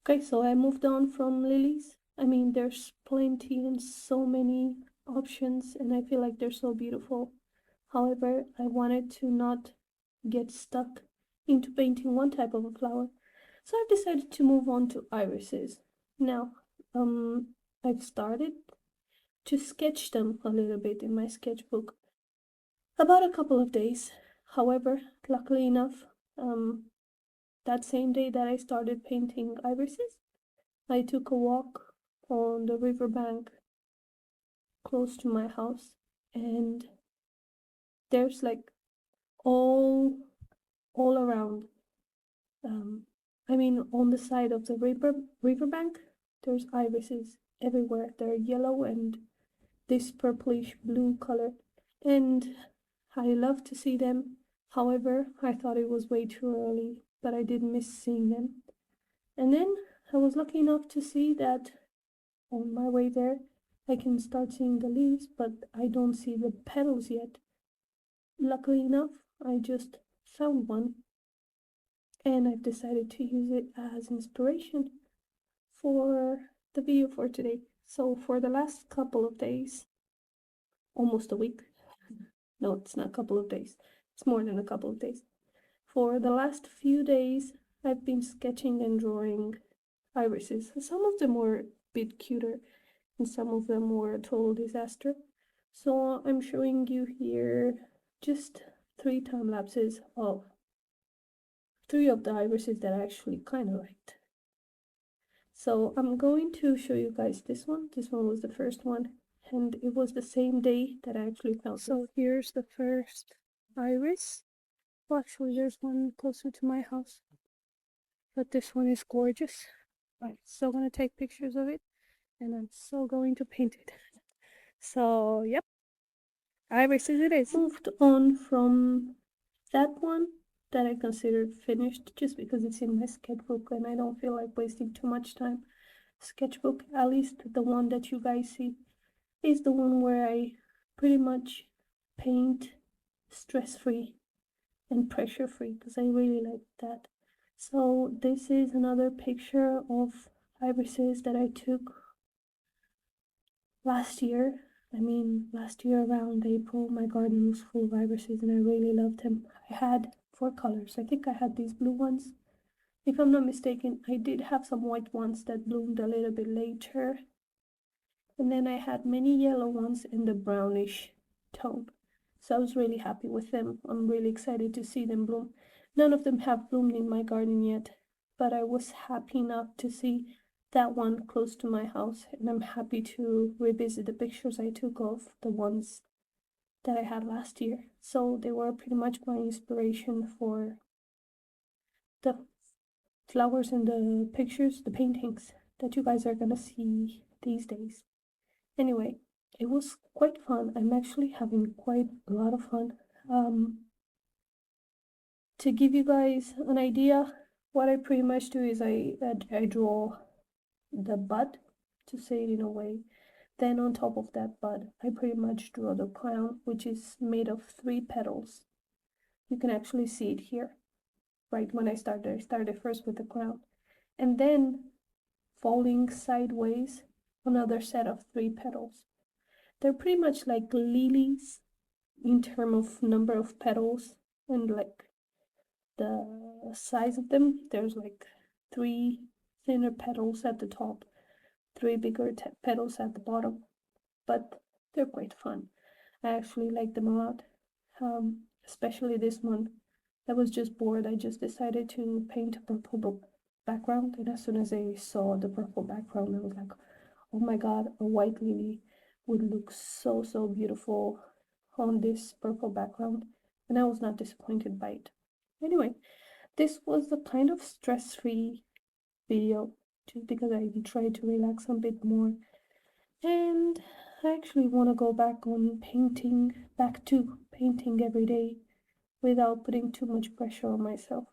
Okay, so I moved on from lilies. I mean, there's plenty and so many options, and I feel like they're so beautiful. However, I wanted to not get stuck into painting one type of a flower, so I've decided to move on to irises. Now, I've started to sketch them a little bit in my sketchbook about a couple of days. However, luckily enough, that same day that I started painting irises, I took a walk on the riverbank close to my house, and there's like all around. I mean, on the side of the riverbank, there's irises everywhere. They're yellow and this purplish blue color, and I love to see them. However, I thought it was way too early, but I did miss seeing them. And then I was lucky enough to see that on my way there, I can start seeing the leaves, but I don't see the petals yet. Luckily enough, I just found one, and I've decided to use it as inspiration for the video for today. So for the last couple of days, almost a week, no, it's not a couple of days, it's more than a couple of days. For the last few days, I've been sketching and drawing irises. Some of them were a bit cuter, and some of them were a total disaster. So I'm showing you here just 3 time lapses of 3 of the irises that I actually kind of liked. So I'm going to show you guys this one. This one was the first one, and it was the same day that I actually found. So here's the first iris. Well, actually, there's one closer to my house, but this one is gorgeous. I'm so gonna take pictures of it, and I'm so going to paint it. So, yep, irises it is. Moved on from that one that I considered finished just because it's in my sketchbook and I don't feel like wasting too much time. Sketchbook, at least the one that you guys see, is the one where I pretty much paint stress-free and pressure-free because I really like that. So this is another picture of irises that I took last year. I mean, last year around April, my garden was full of irises and I really loved them. I had 4 colors. I think I had these blue ones. If I'm not mistaken, I did have some white ones that bloomed a little bit later. And then I had many yellow ones in the brownish tone. So I was really happy with them. I'm really excited to see them bloom. None of them have bloomed in my garden yet, but I was happy enough to see that one close to my house, and I'm happy to revisit the pictures I took of the ones that I had last year. So they were pretty much my inspiration for the flowers and the pictures, the paintings that you guys are gonna see these days. Anyway, it was quite fun. I'm actually having quite a lot of fun. To give you guys an idea, what I pretty much do is I draw the bud, to say it in a way. Then on top of that bud, I pretty much draw the crown, which is made of 3 petals. You can actually see it here. Right when I started first with the crown. And then folding sideways, another set of 3 petals. They're pretty much like lilies in terms of number of petals and like the size of them. There's like 3 thinner petals at the top, 3 bigger petals at the bottom, but they're quite fun. I actually like them a lot, especially this one. I was just bored. I just decided to paint a purple background, and as soon as I saw the purple background, I was like, oh my god, a white lily would look so beautiful on this purple background, and I was not disappointed by it. Anyway, this was a kind of stress-free video just because I tried to relax a bit more, and I actually want to go back to painting every day without putting too much pressure on myself.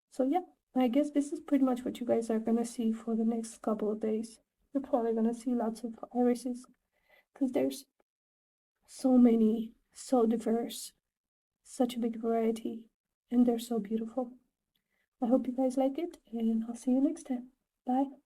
So yeah, I guess this is pretty much what you guys are gonna see for the next couple of days. You're probably gonna see lots of irises because there's so many, so diverse, such a big variety, and they're so beautiful. I hope you guys like it, and I'll see you next time. Bye.